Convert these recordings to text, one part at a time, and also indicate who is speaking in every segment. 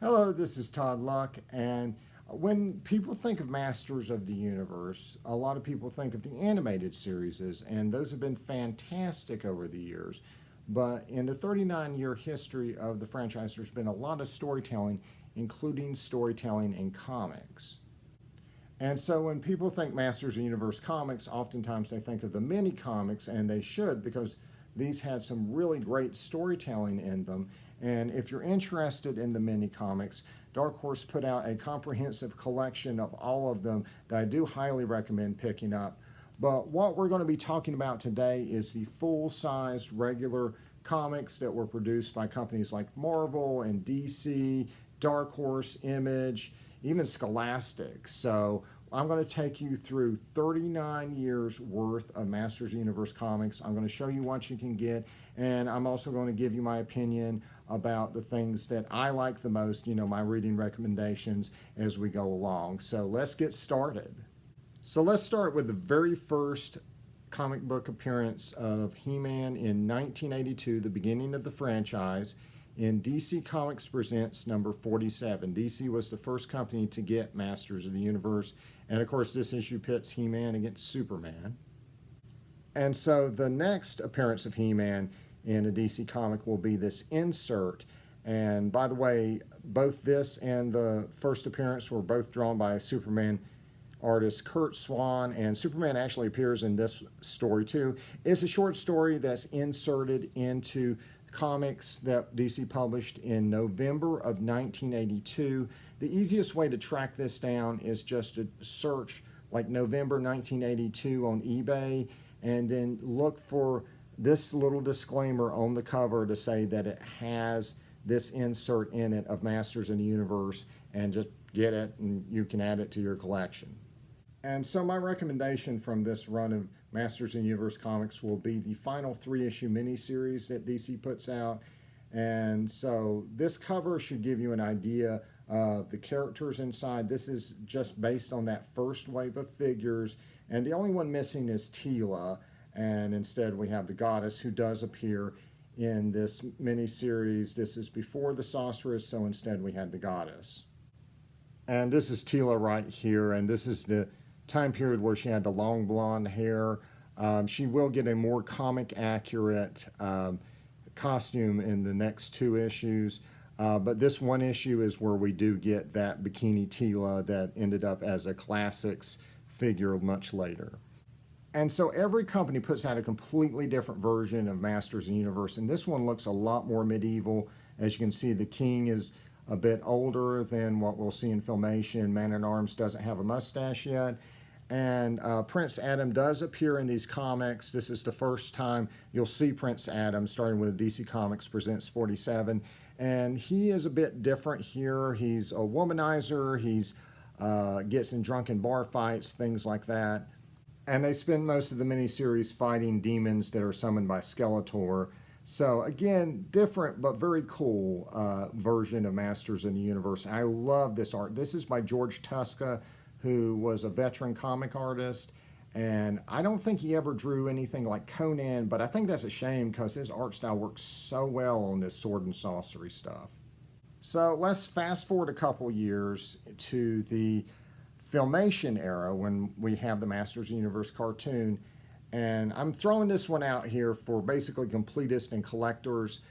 Speaker 1: Hello, this is Todd Luck, and when people think of Masters of the Universe, a lot of people think of the animated series, and those have been fantastic over the years. But in the 39-year history of the franchise, there's been a lot of storytelling, including storytelling in comics. And so when people think Masters of the Universe comics, oftentimes they think of the mini comics, and they should, because these had some really great storytelling in them. And if you're interested in the mini comics, Dark Horse put out a comprehensive collection of all of them that I do highly recommend picking up. But what we're going to be talking about today is the full-sized regular comics that were produced by companies like Marvel and DC, Dark Horse, Image, even Scholastic. So I'm going to take you through 39 years worth of Masters of the Universe comics. I'm going to show you what you can get, and I'm also going to give you my opinion about the things that I like the most, my reading recommendations as we go along. So let's get started. So let's start with the very first comic book appearance of He-Man in 1982, the beginning of the franchise, in DC Comics Presents number 47. DC was the first company to get Masters of the Universe, and of course this issue pits He-Man against Superman. And so the next appearance of He-Man in a DC comic will be this insert. And by the way, both this and the first appearance were both drawn by Superman artist Curt Swan, and Superman actually appears in this story too. It's a short story that's inserted into comics that DC published in November of 1982. The easiest way to track this down is just to search like November 1982 on eBay, and then look for this little disclaimer on the cover to say that it has this insert in it of Masters in the Universe, and just get it and you can add it to your collection. And so my recommendation from this run of Masters in the Universe comics will be the final 3-issue miniseries that DC puts out. And so this cover should give you an idea of the characters inside. This is just based on that first wave of figures, and the only one missing is Teela, and instead we have the Goddess, who does appear in this miniseries. This is before the Sorceress, so instead we had the Goddess. And this is Teela right here, and this is the time period where she had the long blonde hair. She will get a more comic accurate costume in the next 2 issues, but this one issue is where we do get that bikini Teela that ended up as a classics figure much later. And so every company puts out a completely different version of Masters of the Universe, and this one looks a lot more medieval. As you can see, the king is a bit older than what we'll see in Filmation. Man-at-Arms doesn't have a mustache yet. And Prince Adam does appear in these comics. This is the first time you'll see Prince Adam, starting with DC Comics Presents 47. And he is a bit different here. He's a womanizer. He's gets in drunken bar fights, things like that. And they spend most of the miniseries fighting demons that are summoned by Skeletor. So again, different but very cool version of Masters in the Universe. I love this art. This is by George Tuska, who was a veteran comic artist. And I don't think he ever drew anything like Conan, but I think that's a shame because his art style works so well on this sword and sorcery stuff. So let's fast forward a couple years to the Filmation era when we have the Masters of the Universe cartoon. And I'm throwing this one out here for basically completists and collectors.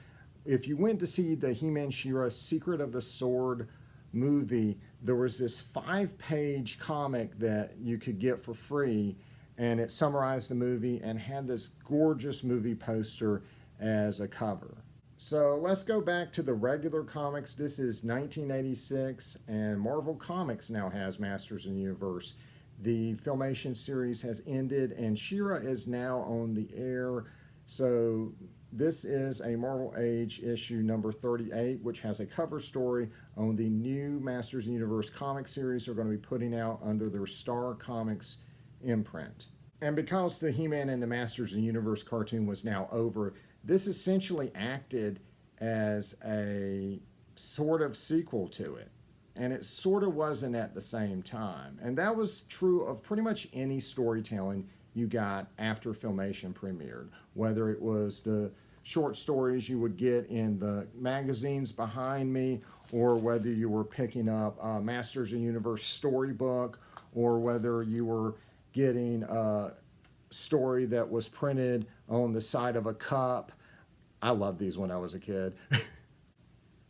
Speaker 1: If you went to see the He-Man She-Ra Secret of the Sword movie, there was this 5-page comic that you could get for free, and it summarized the movie and had this gorgeous movie poster as a cover. So let's go back to the regular comics. This is 1986, and Marvel Comics now has Masters of the Universe. The Filmation series has ended, and She-Ra is now on the air. So this is a Marvel Age issue number 38, which has a cover story on the new Masters of the Universe comic series they're going to be putting out under their Star Comics imprint. And because the He-Man and the Masters of the Universe cartoon was now over, this essentially acted as a sort of sequel to it. And it sort of wasn't at the same time. And that was true of pretty much any storytelling you got after Filmation premiered, whether it was the short stories you would get in the magazines behind me, or whether you were picking up a Masters of the Universe storybook, or whether you were getting a story that was printed on the side of a cup. I loved these when I was a kid.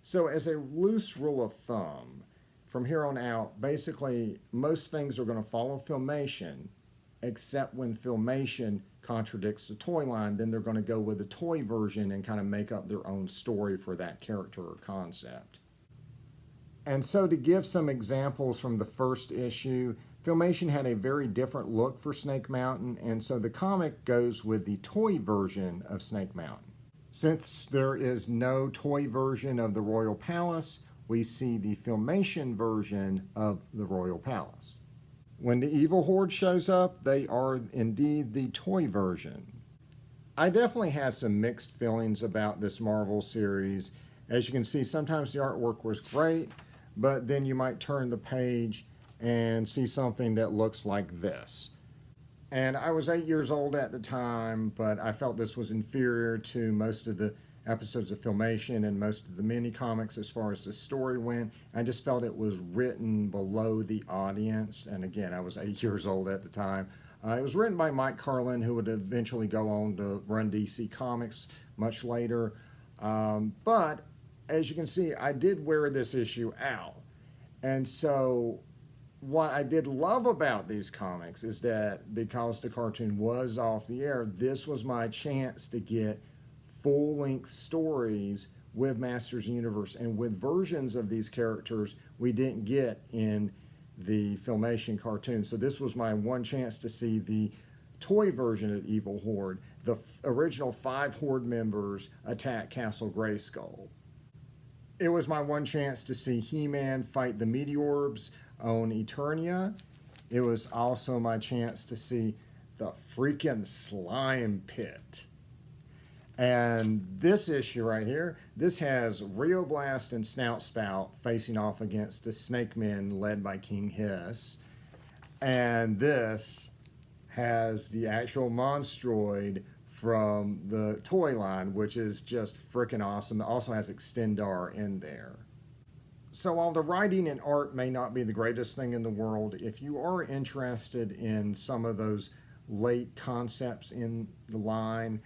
Speaker 1: So as a loose rule of thumb, from here on out, basically most things are going to follow Filmation, except when Filmation contradicts the toy line, then they're going to go with the toy version and kind of make up their own story for that character or concept. And so to give some examples from the first issue, Filmation had a very different look for Snake Mountain, and so the comic goes with the toy version of Snake Mountain. Since there is no toy version of the Royal Palace, we see the Filmation version of the Royal Palace. When the Evil Horde shows up, they are indeed the toy version. I definitely had some mixed feelings about this Marvel series. As you can see, sometimes the artwork was great, but then you might turn the page and see something that looks like this. And I was 8 years old at the time, but I felt this was inferior to most of the episodes of Filmation and most of the mini comics as far as the story went. I just felt it was written below the audience. And again, I was 8 years old at the time. It was written by Mike Carlin, who would eventually go on to run DC Comics much later. But as you can see, I did wear this issue out. And so what I did love about these comics is that because the cartoon was off the air, this was my chance to get full-length stories with Masters of the Universe and with versions of these characters we didn't get in the Filmation cartoon. So this was my one chance to see the toy version of Evil Horde. The original 5 Horde members attack Castle Grayskull. It was my one chance to see He-Man fight the Meteorbs on Eternia. It was also my chance to see the freaking Slime Pit. And this issue right here, this has Rio Blast and Snout Spout facing off against the Snake Men led by King Hiss. And this has the actual Monstroid from the toy line, which is just freaking awesome. It also has Extendar in there. So while the writing and art may not be the greatest thing in the world, if you are interested in some of those late concepts in the line,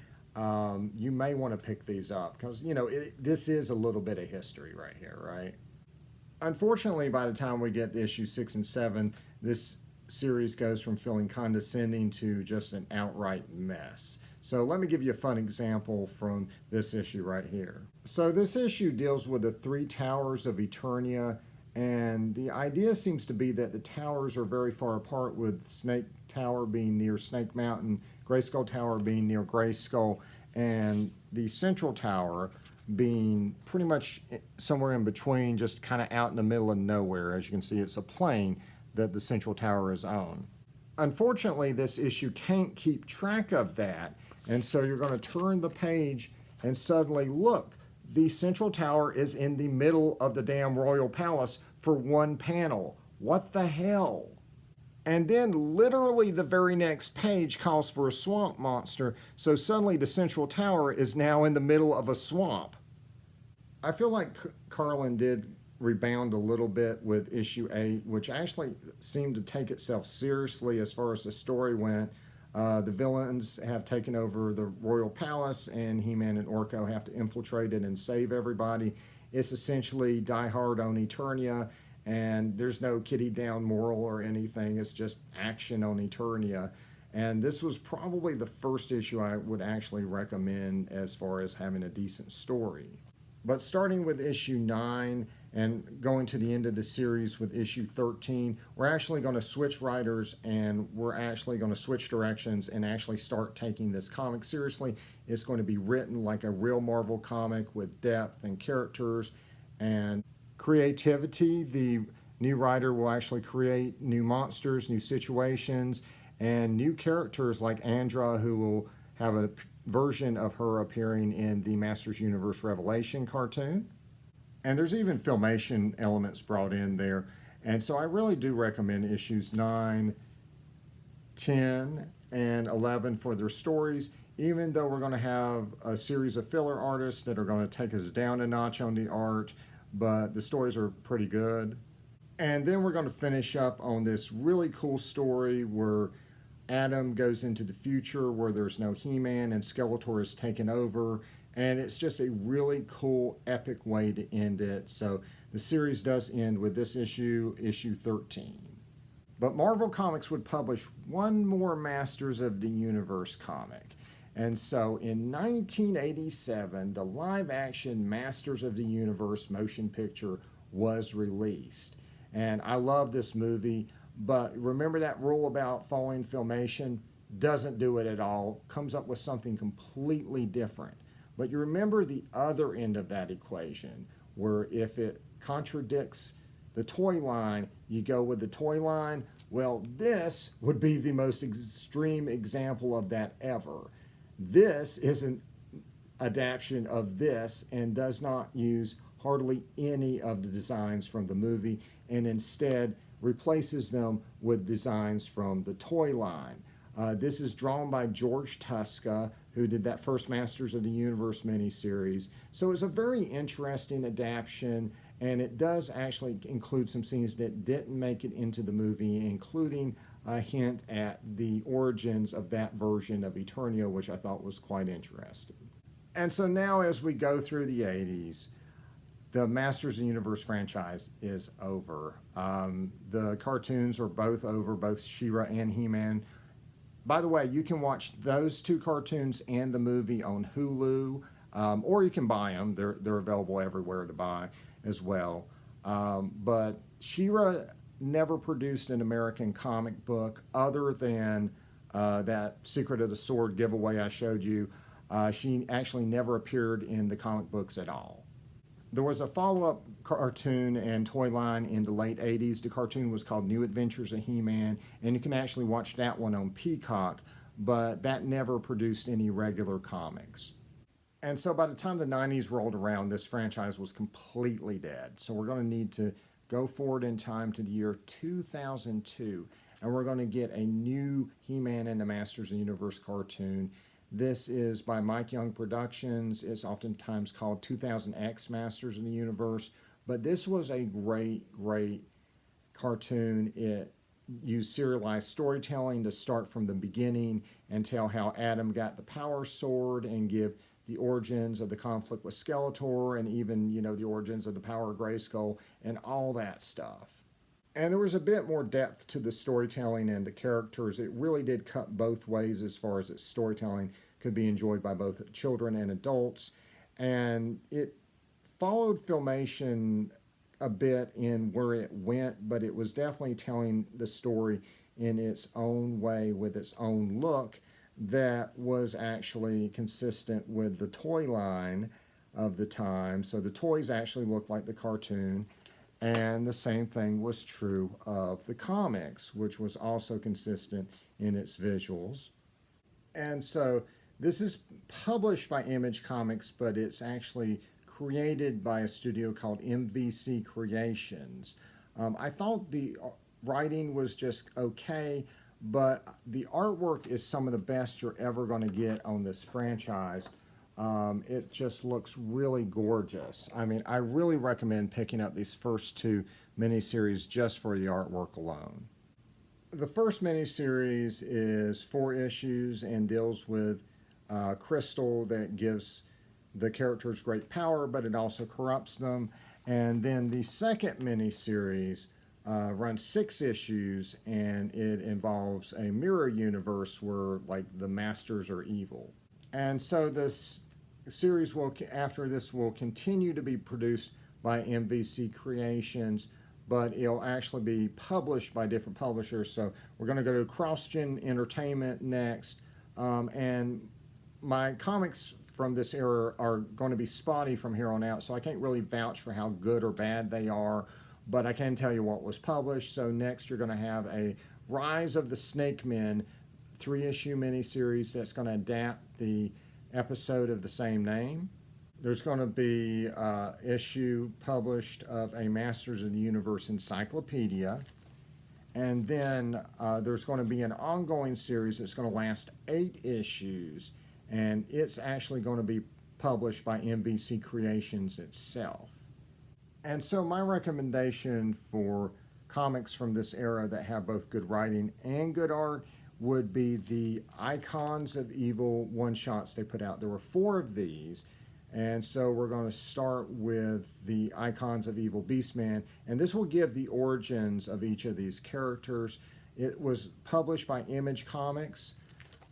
Speaker 1: you may want to pick these up because, you know, this is a little bit of history right here, right? Unfortunately, by the time we get to issue 6 and 7, this series goes from feeling condescending to just an outright mess. So let me give you a fun example from this issue right here. So this issue deals with the 3 towers of Eternia, and the idea seems to be that the towers are very far apart, with Snake Tower being near Snake Mountain, Grayskull Tower being near Grayskull, and the Central Tower being pretty much somewhere in between, just kind of out in the middle of nowhere. As you can see, it's a plane that the Central Tower is on. Unfortunately, this issue can't keep track of that, and so you're going to turn the page and suddenly look, the Central Tower is in the middle of the damn Royal Palace for one panel. What the hell? And then literally the very next page calls for a swamp monster, so suddenly the Central Tower is now in the middle of a swamp. I feel like Carlin did rebound a little bit with issue 8, which actually seemed to take itself seriously as far as the story went. The villains have taken over the Royal Palace, and He-Man and Orko have to infiltrate it and save everybody. It's essentially Die Hard on Eternia, and there's no kitty down moral or anything. It's just action on Eternia. And this was probably the first issue I would actually recommend as far as having a decent story. But starting with issue 9 and going to the end of the series with issue 13, we're actually going to switch writers, and we're actually going to switch directions and actually start taking this comic seriously. It's going to be written like a real Marvel comic with depth and characters and creativity. The new writer will actually create new monsters, new situations, and new characters like Andra, who will have a version of her appearing in the Masters Universe Revelation cartoon. And there's even Filmation elements brought in there. And so I really do recommend issues 9, 10, and 11 for their stories. even though we're going to have a series of filler artists that are going to take us down a notch on the art, but the stories are pretty good. And then we're going to finish up on this really cool story where Adam goes into the future where there's no He-Man and Skeletor is taken over. And it's just a really cool, epic way to end it. So the series does end with this issue, issue 13. But Marvel Comics would publish one more Masters of the Universe comic. And so in 1987, the live-action Masters of the Universe motion picture was released. And I love this movie, but remember that rule about following Filmation? Doesn't do it at all, comes up with something completely different. But you remember the other end of that equation, where if it contradicts the toy line, you go with the toy line. Well, this would be the most extreme example of that ever. This is an adaptation of this and does not use hardly any of the designs from the movie, and instead replaces them with designs from the toy line. This is drawn by George Tuska, who did that first Masters of the Universe miniseries. So it's a very interesting adaptation, and it does actually include some scenes that didn't make it into the movie, including a hint at the origins of that version of Eternia, which I thought was quite interesting. And so now as we go through the 80s, the Masters of the Universe franchise is over. The cartoons are both over, both She-Ra and He-Man. By the way, you can watch those two cartoons and the movie on Hulu, or you can buy them. They're available everywhere to buy as well. But She-Ra never produced an American comic book other than that Secret of the Sword giveaway I showed you. She actually never appeared in the comic books at all. There was a follow-up cartoon and toy line in the late 80s. The cartoon was called New Adventures of He-Man, and you can actually watch that one on Peacock, but that never produced any regular comics. And so by the time the 90s rolled around, this franchise was completely dead. So we're going to need to go forward in time to the year 2002, and we're going to get a new He-Man and the Masters of the Universe cartoon. This is by Mike Young Productions. It's oftentimes called 2000X Masters of the Universe, but this was a great, great cartoon. It used serialized storytelling to start from the beginning and tell how Adam got the power sword and give the origins of the conflict with Skeletor and even, the origins of the power of Grayskull and all that stuff. And there was a bit more depth to the storytelling and the characters. It really did cut both ways as far as its storytelling could be enjoyed by both children and adults. And it followed Filmation a bit in where it went, but it was definitely telling the story in its own way with its own look that was actually consistent with the toy line of the time. So the toys actually looked like the cartoon. And the same thing was true of the comics, which was also consistent in its visuals. And so this is published by Image Comics, but it's actually created by a studio called MVC Creations. I thought the writing was just okay, but the artwork is some of the best you're ever going to get on this franchise. It just looks really gorgeous. I mean, I really recommend picking up these first two miniseries just for the artwork alone. The first miniseries is 4 issues and deals with Crystal that gives the characters great power, but it also corrupts them. And then the second miniseries runs 6 issues, and it involves a mirror universe where, like, the masters are evil. And so this series after this will continue to be produced by MVC Creations, but it'll actually be published by different publishers. So we're going to go to Crossgen Entertainment next, and my comics from this era are going to be spotty from here on out, so I can't really vouch for how good or bad they are, but I can tell you what was published. So next you're going to have a Rise of the Snake Men 3-issue miniseries that's going to adapt the episode of the same name. There's going to be an issue published of a Masters of the Universe Encyclopedia. And then there's going to be an ongoing series that's going to last 8 issues. and it's actually going to be published by NBC Creations itself. And so my recommendation for comics from this era that have both good writing and good art would be the Icons of Evil one-shots they put out. There were 4 of these, and so we're going to start with the Icons of Evil Beastman, and this will give the origins of each of these characters. It was published by Image Comics,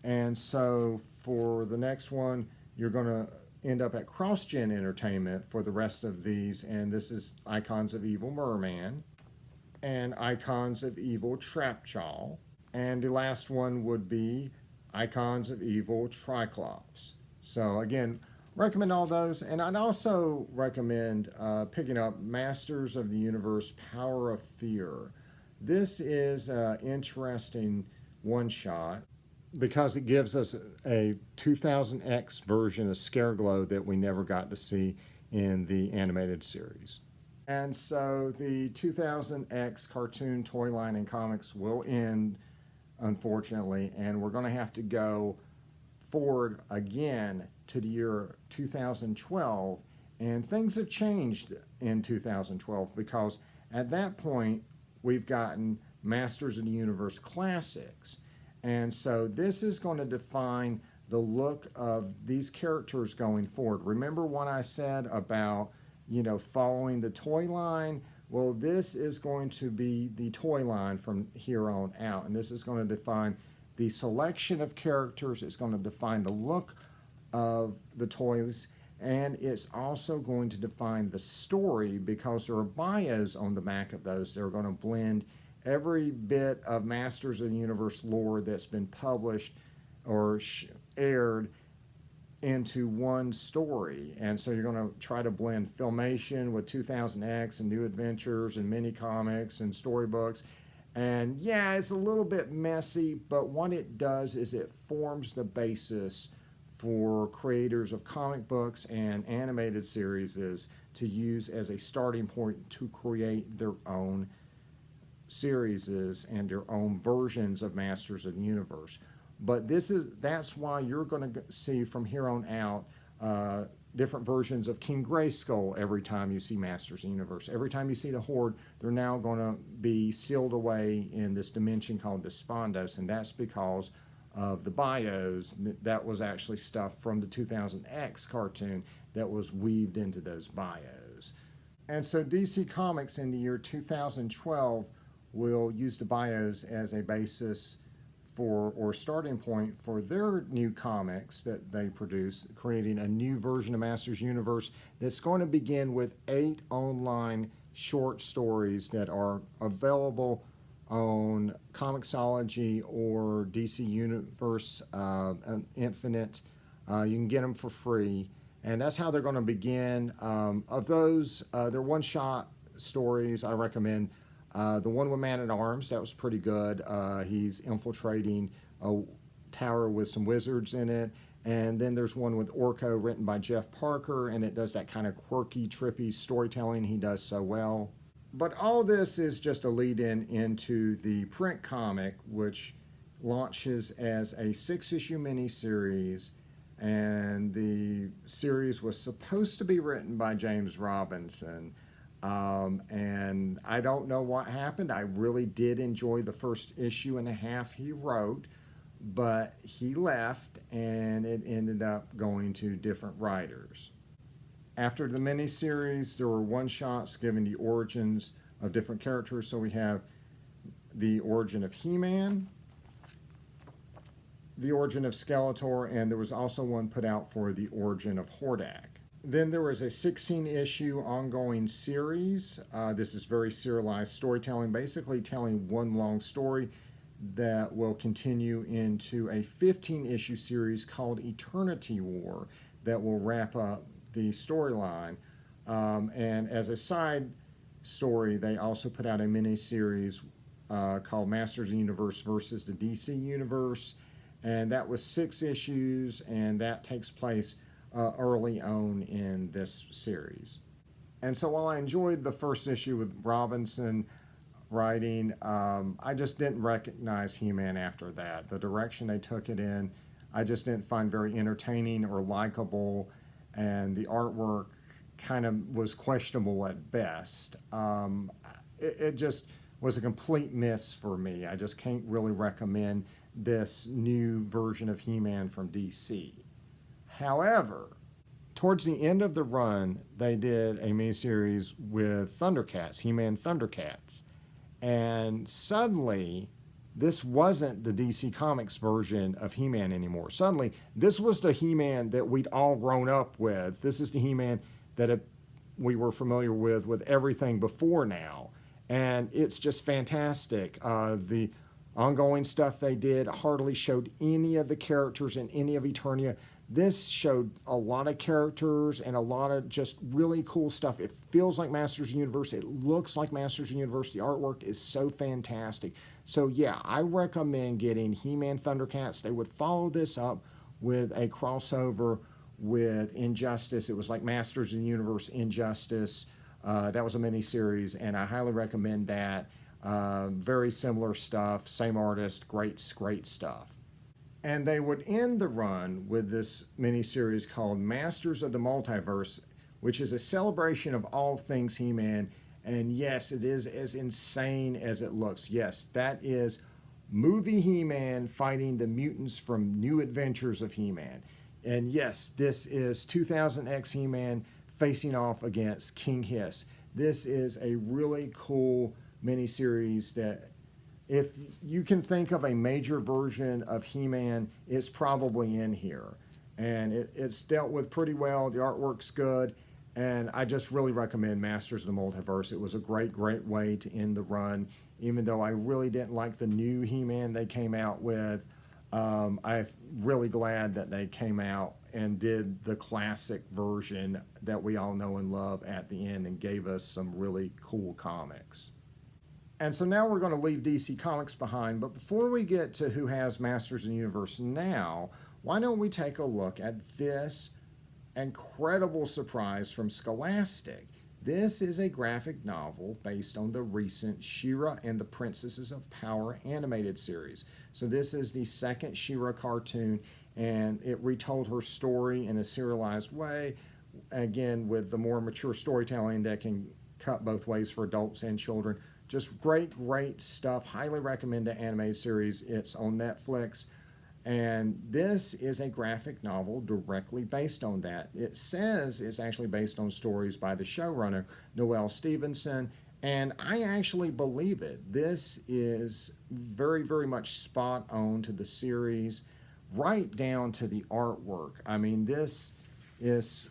Speaker 1: and so for the next one, you're going to end up at Crossgen Entertainment for the rest of these, and this is Icons of Evil Mer-Man and Icons of Evil Trapjaw, and the last one would be Icons of Evil Tri-Klops. So again, recommend all those, and I'd also recommend picking up Masters of the Universe Power of Fear. This is an interesting one-shot because it gives us a 2000X version of Scareglow that we never got to see in the animated series. And so the 2000X cartoon toy line and comics will end, unfortunately, and we're going to have to go forward again to the year 2012, and things have changed in 2012 because at that point we've gotten Masters of the Universe Classics. And so this is going to define the look of these characters going forward. Remember what I said about, following the toy line? Well, this is going to be the toy line from here on out. And this is going to define the selection of characters. It's going to define the look of the toys. And it's also going to define the story because there are bios on the back of those. They're going to blend every bit of Masters of the Universe lore that's been published or aired into one story. And so you're going to try to blend Filmation with 2000X and New Adventures and mini comics and storybooks. And yeah, it's a little bit messy, but what it does is it forms the basis for creators of comic books and animated series to use as a starting point to create their own series and their own versions of Masters of the Universe. But that's why you're going to see from here on out different versions of King Grayskull every time you see Masters of the Universe. Every time you see the Horde, they're now going to be sealed away in this dimension called Despondos, and that's because of the bios. That was actually stuff from the 2000X cartoon that was weaved into those bios. And so DC Comics in the year 2012 will use the bios as a basis for, or starting point for, their new comics that they produce, creating a new version of Masters Universe that's going to begin with 8 online short stories that are available on Comixology or DC Universe Infinite. You can get them for free, and that's how they're going to begin. Of those, they're one-shot stories. I recommend the one with Man-at-Arms. That was pretty good. He's infiltrating a tower with some wizards in it. And then there's one with Orko written by Jeff Parker, and it does that kind of quirky, trippy storytelling he does so well. But all this is just a lead-in into the print comic, which launches as a 6-issue miniseries, and the series was supposed to be written by James Robinson. And I don't know what happened. I really did enjoy the first issue and a half he wrote, but he left and it ended up going to different writers. After the miniseries, there were one-shots giving the origins of different characters. So we have the origin of He-Man, the origin of Skeletor, and there was also one put out for the origin of Hordak. Then there was a 16-issue ongoing series. This is very serialized storytelling, basically telling one long story that will continue into a 15-issue series called Eternity War that will wrap up the storyline. And as a side story, they also put out a mini-series called Masters of the Universe versus the DC Universe, and that was 6 issues, and that takes place early on in this series. And so while I enjoyed the first issue with Robinson writing, I just didn't recognize He-Man after that. The direction they took it in I just didn't find very entertaining or likable, and the artwork kind of was questionable at best. It just was a complete miss for me. I just can't really recommend this new version of He-Man from DC. However, towards the end of the run, they did a miniseries with Thundercats, He-Man Thundercats. And suddenly, this wasn't the DC Comics version of He-Man anymore. Suddenly, this was the He-Man that we'd all grown up with. This is the He-Man that we were familiar with everything before now. And it's just fantastic. The ongoing stuff they did hardly showed any of the characters in any of Eternia. This showed a lot of characters and a lot of just really cool stuff. It feels like Masters of the Universe. It looks like Masters of the Universe. The artwork is so fantastic. So yeah, I recommend getting He-Man Thundercats. They would follow this up with a crossover with Injustice. It was like Masters of the Universe Injustice. That was a mini-series, and I highly recommend that. Very similar stuff, same artist, great stuff. And they would end the run with this miniseries called Masters of the Multiverse, which is a celebration of all things He-Man. And yes, it is as insane as it looks. Yes, that is movie He-Man fighting the mutants from New Adventures of He-Man. And yes, this is 2000X He-Man facing off against King Hiss. This is a really cool miniseries that, if you can think of a major version of He-Man, it's probably in here. And it's dealt with pretty well. The artwork's good. And I just really recommend Masters of the Multiverse. It was a great way to end the run. Even though I really didn't like the new He-Man they came out with, I'm really glad that they came out and did the classic version that we all know and love at the end and gave us some really cool comics. And so now we're going to leave DC Comics behind, but before we get to who has Masters of the Universe now, why don't we take a look at this incredible surprise from Scholastic. This is a graphic novel based on the recent She-Ra and the Princesses of Power animated series. So this is the second She-Ra cartoon, and it retold her story in a serialized way, again with the more mature storytelling that can cut both ways for adults and children. Just great stuff. Highly recommend the animated series. It's on Netflix. And this is a graphic novel directly based on that. It says it's actually based on stories by the showrunner, Noelle Stevenson, and I actually believe it. This is very much spot on to the series, right down to the artwork. I mean, this is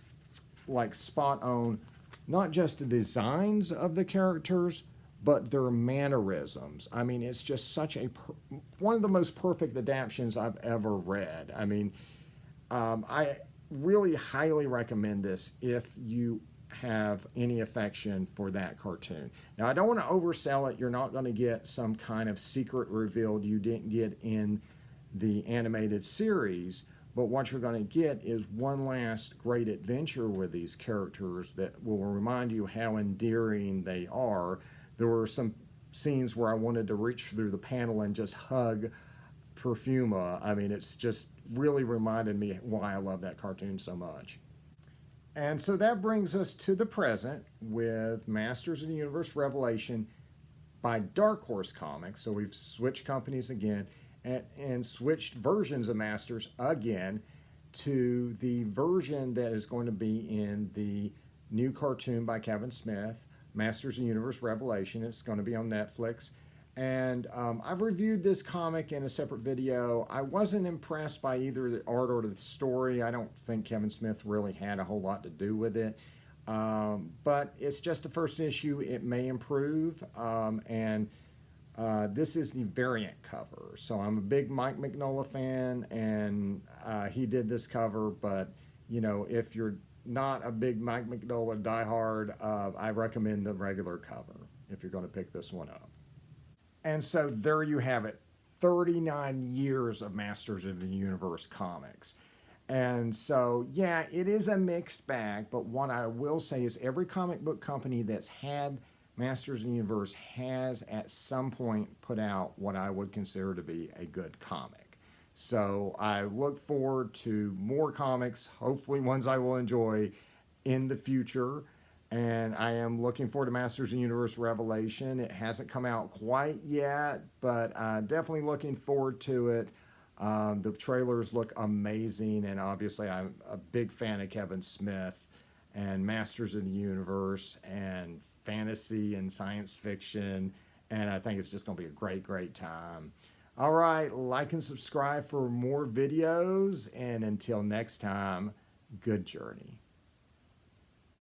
Speaker 1: like spot on, not just the designs of the characters, but their mannerisms. I mean, it's just such a one of the most perfect adaptations I've ever read. I mean, I really highly recommend this if you have any affection for that cartoon. Now, I don't want to oversell it. You're not going to get some kind of secret revealed you didn't get in the animated series, but what you're going to get is one last great adventure with these characters that will remind you how endearing they are. There were some scenes where I wanted to reach through the panel and just hug Perfuma. I mean, it's just really reminded me why I love that cartoon so much. And so that brings us to the present with Masters of the Universe Revelation by Dark Horse Comics. So we've switched companies again and switched versions of Masters again to the version that is going to be in the new cartoon by Kevin Smith, Masters of the Universe Revelation. It's going to be on Netflix. And I've reviewed this comic in a separate video. I wasn't impressed by either the art or the story. I don't think Kevin Smith really had a whole lot to do with it. But it's just the first issue. It may improve. This is the variant cover. So I'm a big Mike Mignola fan, and he did this cover. But, you know, if you're not a big Mike Mignola diehard, I recommend the regular cover if you're going to pick this one up. And so there you have it, 39 years of Masters of the Universe comics. And so, yeah, it is a mixed bag, but what I will say is every comic book company that's had Masters of the Universe has at some point put out what I would consider to be a good comic. So I look forward to more comics, hopefully ones I will enjoy in the future. And I am looking forward to Masters of the Universe Revelation. It hasn't come out quite yet, but definitely looking forward to it. The trailers look amazing, and obviously I'm a big fan of Kevin Smith and Masters of the Universe and fantasy and science fiction, and I think it's just going to be a great, great time. All right, like and subscribe for more videos, and until next time, good journey.